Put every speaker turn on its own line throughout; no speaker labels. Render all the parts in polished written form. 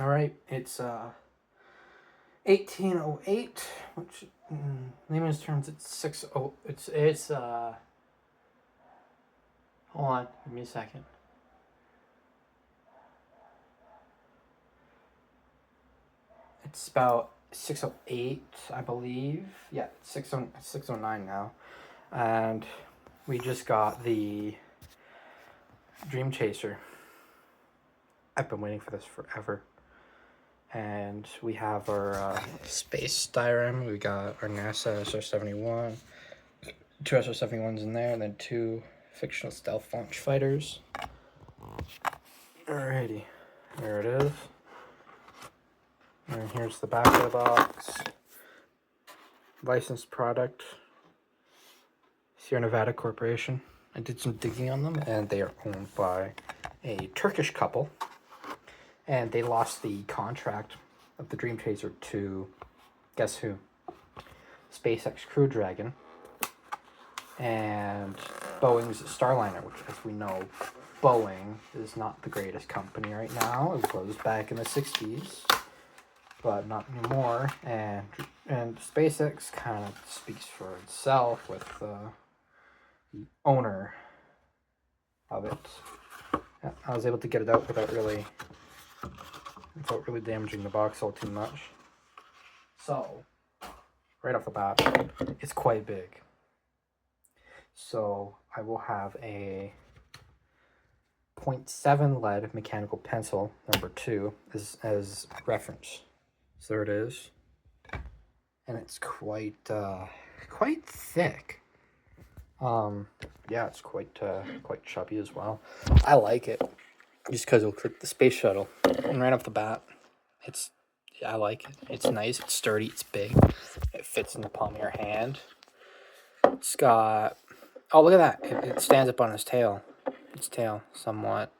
All right, it's 1808, which layman's terms it's 60. It's hold on, give me a second. It's about 6:08, I believe. Yeah, it's 6:09 now, and we just got the Dream Chaser. I've been waiting for this forever. And we have our space diorama. We got our NASA SR-71, two SR-71s in there, and then two fictional stealth launch fighters. Alrighty, there it is. And here's the back of the box. Licensed product, Sierra Nevada Corporation. I did some digging on them, and they are owned by a Turkish couple. And they lost the contract of the Dream Chaser to, guess who? SpaceX Crew Dragon and Boeing's Starliner, which, as we know, Boeing is not the greatest company right now. It was back in the 60s, but not anymore. And SpaceX kind of speaks for itself with the owner of it. I was able to get it out without really damaging the box all too much. So, right off the bat, it's quite big. So, I will have a 0.7 lead mechanical pencil, number 2, as reference. So there it is. And it's quite thick. Yeah, it's quite chubby as well. I like it. Just because it'll clip the space shuttle. And right off the bat, I like it. It's nice, it's sturdy, it's big. It fits in the palm of your hand. It's got, oh, look at that. It stands up on its tail. Its tail, somewhat.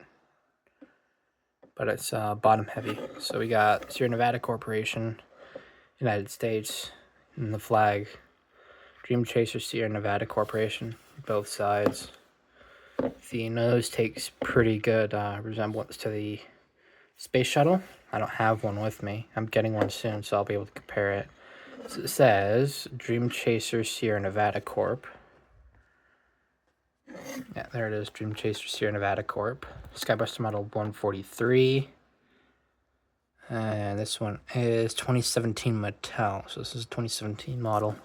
But it's bottom heavy. So we got Sierra Nevada Corporation, United States, and the flag. Dream Chaser Sierra Nevada Corporation, both sides. The nose takes pretty good resemblance to the Space Shuttle. I don't have one with me. I'm getting one soon, so I'll be able to compare it. So it says Dream Chaser Sierra Nevada Corp. Yeah, there it is, Dream Chaser Sierra Nevada Corp. Skybuster model 143. And this one is 2017 Mattel. So this is a 2017 model.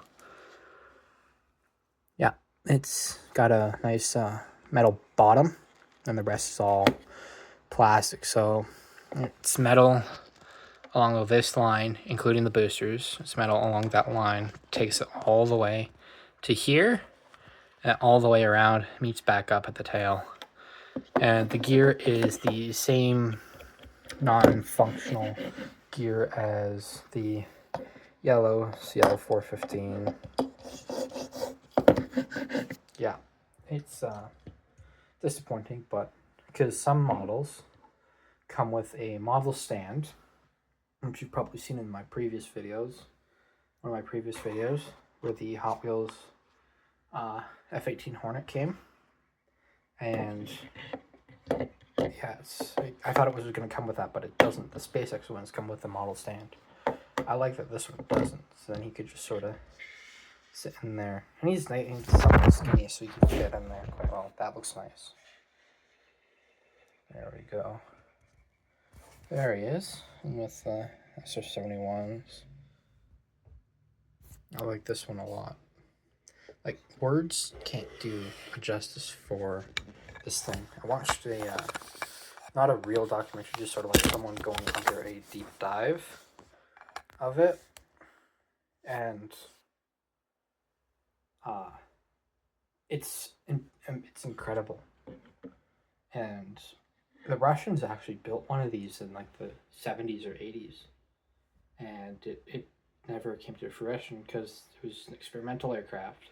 Yeah, it's got a nice metal bottom, and the rest is all plastic. So it's metal along this line, including the boosters. It's metal along that line, takes it all the way to here, and all the way around, meets back up at the tail. And the gear is the same non-functional gear as the yellow CL415. Yeah, it's disappointing, but because some models come with a model stand, which you've probably seen in my previous videos, one of my previous videos, where the Hot Wheels F-18 Hornet came. And yeah, I thought it was going to come with that, but it doesn't. The SpaceX ones come with the model stand. I like that this one doesn't, so then he could just sort of sit in there. And he's somewhat skinny, so he can fit in there quite well. That looks nice. There we go. There he is, with the SR-71s. I like this one a lot. Like, words can't do justice for this thing. I watched a, not a real documentary, just sort of like someone going under a deep dive of it. And it's incredible. And the Russians actually built one of these in like the 70s or 80s. And it never came to fruition because it was an experimental aircraft.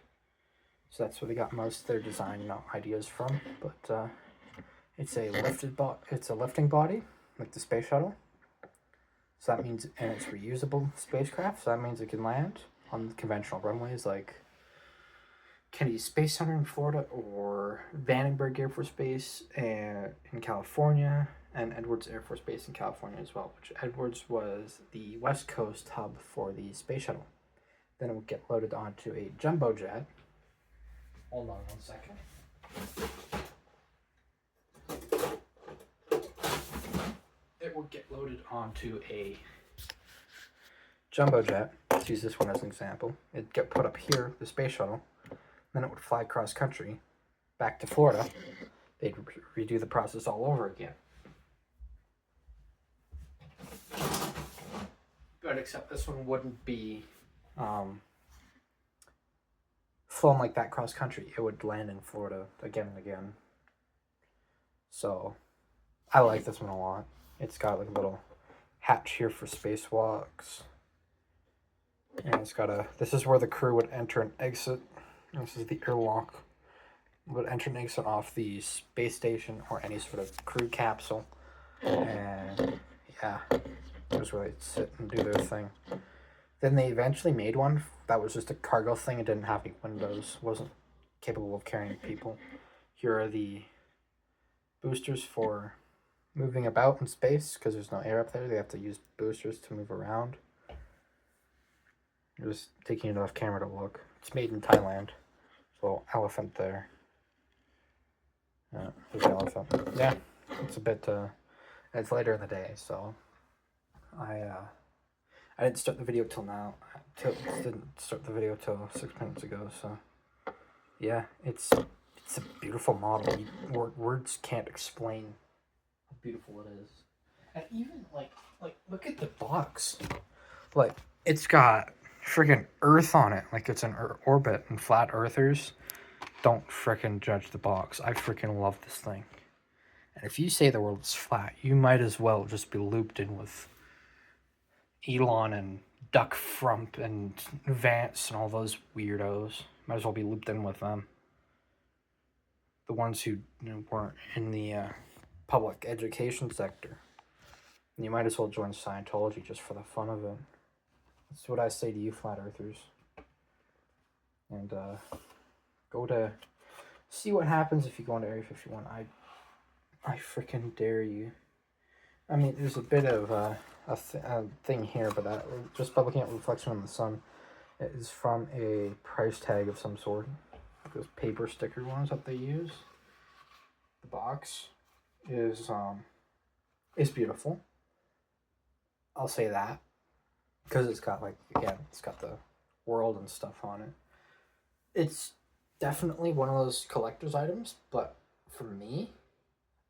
So that's where they got most of their design ideas from. But it's a lifting body, like the Space Shuttle. So that means, and it's reusable spacecraft. So that means it can land on conventional runways like Kennedy Space Center in Florida or Vandenberg Air Force Base in California, and Edwards Air Force Base in California as well, which Edwards was the West Coast hub for the Space Shuttle. Then it would get loaded onto a jumbo jet. Hold on 1 second. It would get loaded onto a jumbo jet. Let's use this one as an example. It'd get put up here, the Space Shuttle. Then it would fly cross country back to Florida. They'd redo the process all over again. But except this one wouldn't be flown like that cross country. It would land in Florida again and again. So I like this one a lot. It's got like a little hatch here for spacewalks. And it's got this is where the crew would enter and exit. This is the airlock. Would enter and exit off the space station or any sort of crew capsule. And yeah, here's where they'd sit and do their thing. Then they eventually made one that was just a cargo thing. It didn't have any windows. Wasn't capable of carrying people. Here are the boosters for moving about in space because there's no air up there. They have to use boosters to move around. I'm just taking it off camera to look. It's made in Thailand. So elephant there. There's the elephant. Yeah, it's a bit. It's later in the day, so I didn't start the video till now. Didn't start the video till 6 minutes ago. So yeah, it's a beautiful model. Words can't explain how beautiful it is. And even like look at the box. Like it's got freaking Earth on it. Like it's an orbit, and flat earthers don't freaking judge the box. I freaking love this thing. And if you say the world is flat, you might as well just be looped in with Elon and Duck Frump and Vance and all those weirdos. Might as well be looped in with them. The ones who weren't in the public education sector. And you might as well join Scientology just for the fun of it. That's what I say to you, flat earthers. And go to see what happens if you go into Area 51. I freaking dare you. I mean, there's a bit of a thing here, but just by looking at reflection on the sun, it is from a price tag of some sort. Those paper sticker ones that they use. The box is beautiful. I'll say that because it's got it's got the world and stuff on it. It's definitely one of those collector's items, but for me,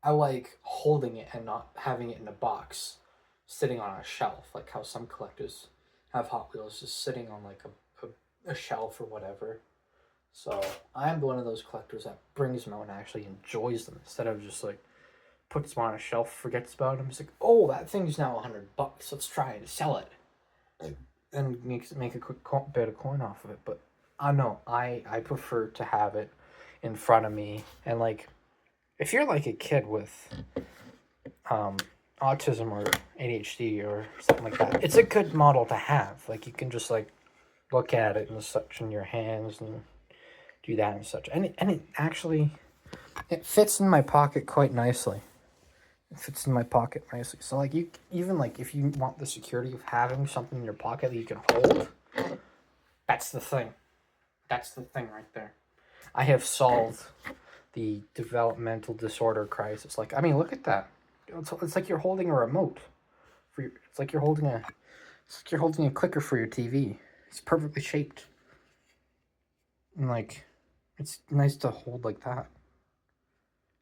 I like holding it and not having it in a box sitting on a shelf, like how some collectors have Hot Wheels just sitting on like a shelf or whatever. So I'm one of those collectors that brings them out and actually enjoys them instead of just like puts them on a shelf, forgets about them. It's like, oh, that thing's now $100. Let's try and sell it, and make a quick bit of coin off of it. But I know I prefer to have it in front of me. And like, if you're like a kid with autism or ADHD or something like that, it's a good model to have. Like, you can just like look at it and such in your hands and do that and such. And it actually, it fits in my pocket quite nicely. It fits in my pocket nicely. So like, you even like if you want the security of having something in your pocket that you can hold, that's the thing. That's the thing right there. I have solved the developmental disorder crisis. Like, I mean, look at that. It's like you're holding a remote. It's like you're holding a clicker for your TV. It's perfectly shaped. And like, it's nice to hold like that.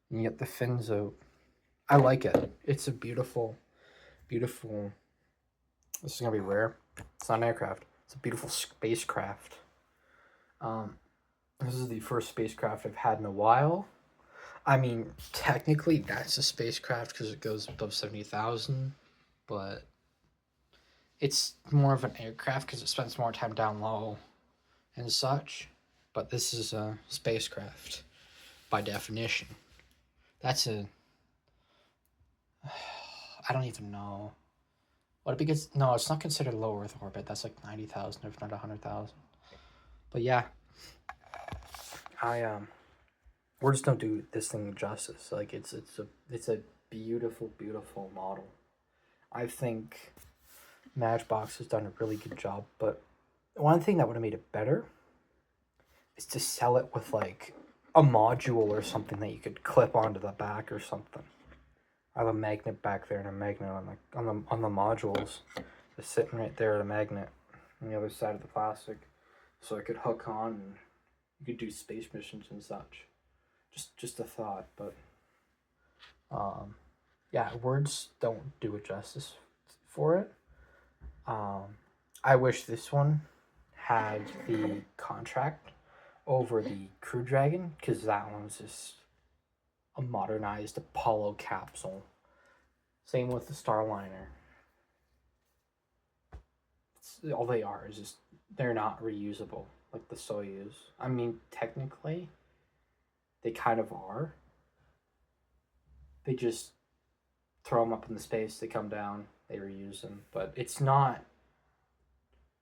And you get the fins out. I like it. It's a beautiful, beautiful. This is gonna be rare. It's not an aircraft. It's a beautiful spacecraft. This is the first spacecraft I've had in a while. I mean, technically that's a spacecraft because it goes above 70,000, but it's more of an aircraft because it spends more time down low and such. But this is a spacecraft by definition. That's a... I don't even know. What it because no, it's not considered low Earth orbit. That's like 90,000, if not 100,000. But yeah, words don't do this thing justice. Like it's a beautiful, beautiful model. I think Matchbox has done a really good job, but one thing that would have made it better is to sell it with like a module or something that you could clip onto the back or something. I have a magnet back there and a magnet on the modules. Just sitting right there, a magnet on the other side of the plastic, so I could hook on and you could do space missions and such. Just a thought, but yeah, words don't do it justice for it. I wish this one had the contract over the Crew Dragon, because that one's just a modernized Apollo capsule. Same with the Starliner. All they are is just, they're not reusable like the Soyuz. I mean, technically, they kind of are. They just throw them up in the space, they come down, they reuse them. But it's not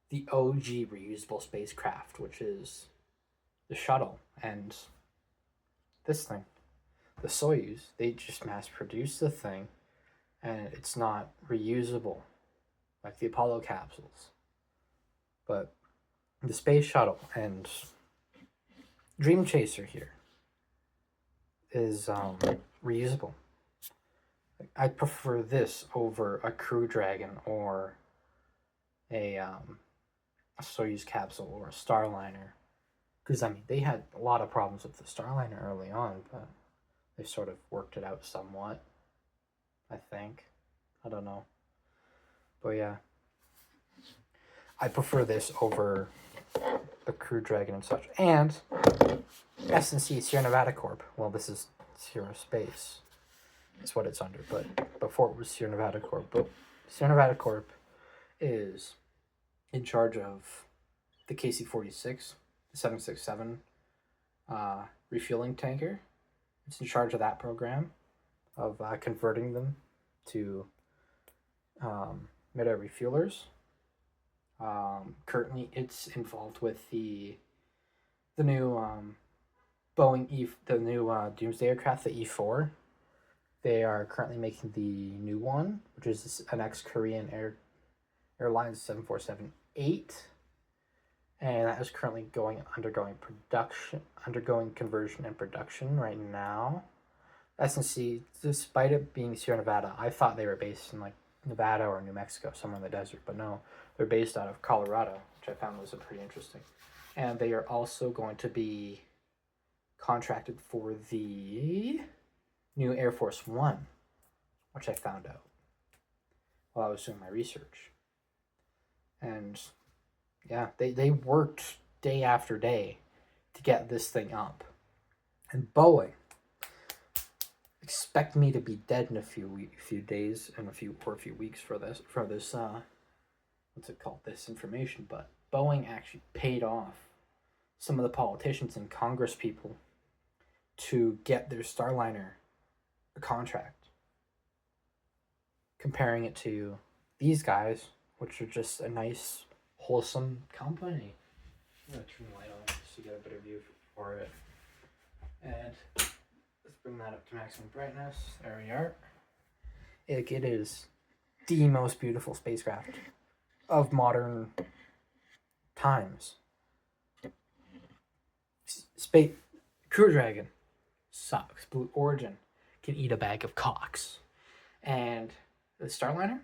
the OG reusable spacecraft, which is the shuttle and this thing. The Soyuz, they just mass produce the thing, and it's not reusable like the Apollo capsules. But the Space Shuttle and Dream Chaser here is reusable. I prefer this over a Crew Dragon or a Soyuz capsule or a Starliner, because I mean they had a lot of problems with the Starliner early on, but they sort of worked it out somewhat, I think. I don't know, but yeah, I prefer this over the Crew Dragon and such. And S&C, Sierra Nevada Corp. Well, this is Sierra Space. That's what it's under, but before it was Sierra Nevada Corp. But Sierra Nevada Corp is in charge of the KC-46, the 767 refueling tanker. It's in charge of that program of converting them to mid-air refuelers. Currently, it's involved with the new Boeing the new Doomsday aircraft, the E4. They are currently making the new one, which is an ex-Korean Airlines 747-8, and that is currently undergoing conversion and production right now. S&C, despite it being Sierra Nevada, I thought they were based in like Nevada or New Mexico, somewhere in the desert, but no, they're based out of Colorado, which I found was pretty interesting. And they are also going to be contracted for the new Air Force One, which I found out while I was doing my research. And yeah, they worked day after day to get this thing up. And Boeing expect me to be dead in a few days and a few weeks for this what's it called, this information. But Boeing actually paid off some of the politicians and Congress people to get their Starliner a contract, comparing it to these guys, which are just a nice, wholesome company. I'm gonna turn the light on just to get a better view for it. And let's bring that up to maximum brightness. There we are. It is the most beautiful spacecraft of modern times. Space Crew Dragon sucks. Blue Origin can eat a bag of cocks. And the Starliner,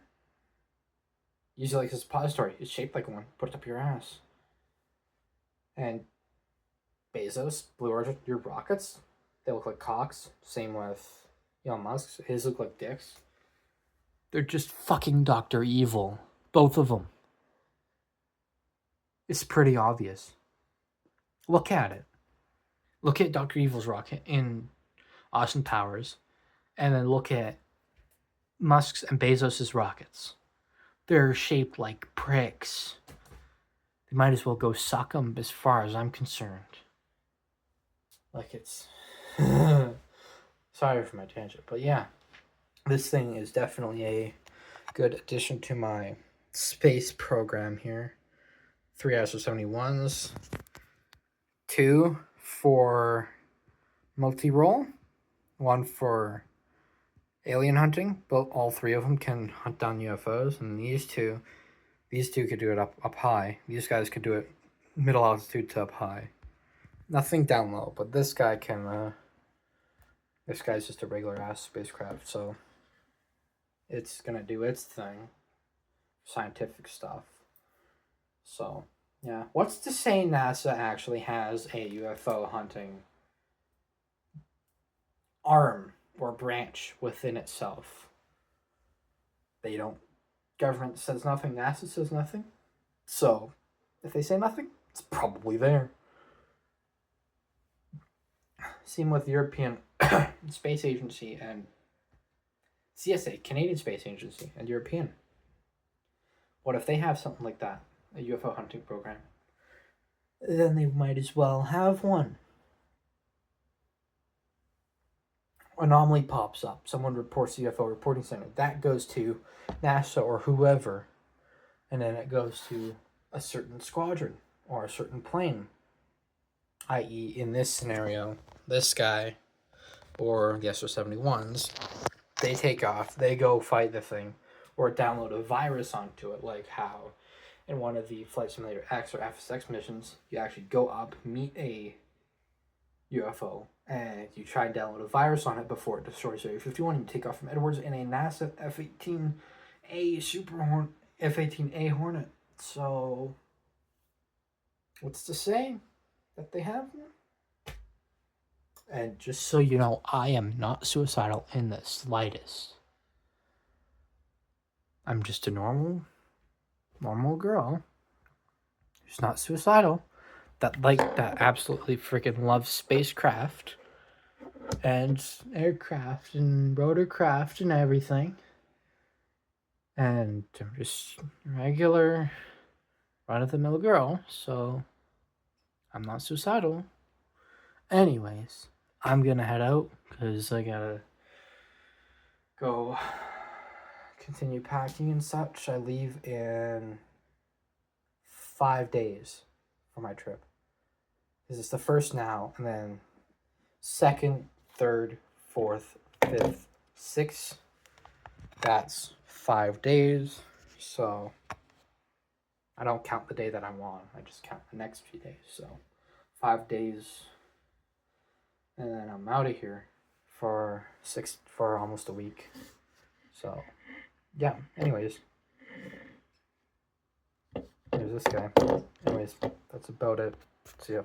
use it like a suppository. It's shaped like one. Put it up your ass. And Bezos, Blue Origin, your rockets, they look like cocks. Same with Elon Musk's. His look like dicks. They're just fucking Dr. Evil. Both of them. It's pretty obvious. Look at it. Look at Dr. Evil's rocket in Austin Powers. And then look at Musk's and Bezos' rockets. They're shaped like pricks. They might as well go suck them as far as I'm concerned. Like it's... Sorry for my tangent, but yeah. This thing is definitely a good addition to my space program here. 3 ISO-71s. 2 for multi-role. 1 for alien hunting, but all three of them can hunt down UFOs, and these two could do it up high. These guys could do it middle altitude to up high. Nothing down low, but this guy can. This guy's just a regular ass spacecraft, so it's gonna do its thing, scientific stuff. So yeah, what's to say NASA actually has a UFO hunting arm or branch within itself? They don't. Government says nothing, NASA says nothing. So, if they say nothing, it's probably there. Same with European Space Agency and CSA, Canadian Space Agency, and European. What if they have something like that, a UFO hunting program? Then they might as well have one. Anomaly pops up. Someone reports the UFO reporting center. That goes to NASA or whoever. And then it goes to a certain squadron or a certain plane. I.e., in this scenario, this guy or the SR-71s, they take off, they go fight the thing, or download a virus onto it, like how in one of the Flight Simulator X or FSX missions, you actually go up, meet a UFO, and you try and download a virus on it before it destroys Area 51. You take off from Edwards in a NASA F-18A F-18A Hornet. So, what's to say that they have one? And just so you know, I am not suicidal in the slightest. I'm just a normal girl who's not suicidal, that absolutely freaking loves spacecraft and aircraft and rotorcraft and everything. And I'm just regular run-of-the-mill girl, so I'm not suicidal. Anyways, I'm gonna head out because I gotta go continue packing and such. I leave in 5 days for my trip. This is the first now, and then 2nd, 3rd, 4th, 5th, 6th. That's 5 days. So I don't count the day that I'm on. I just count the next few days. So 5 days, and then I'm out of here for almost a week. So yeah. Anyways, there's this guy. Anyways, that's about it. See ya.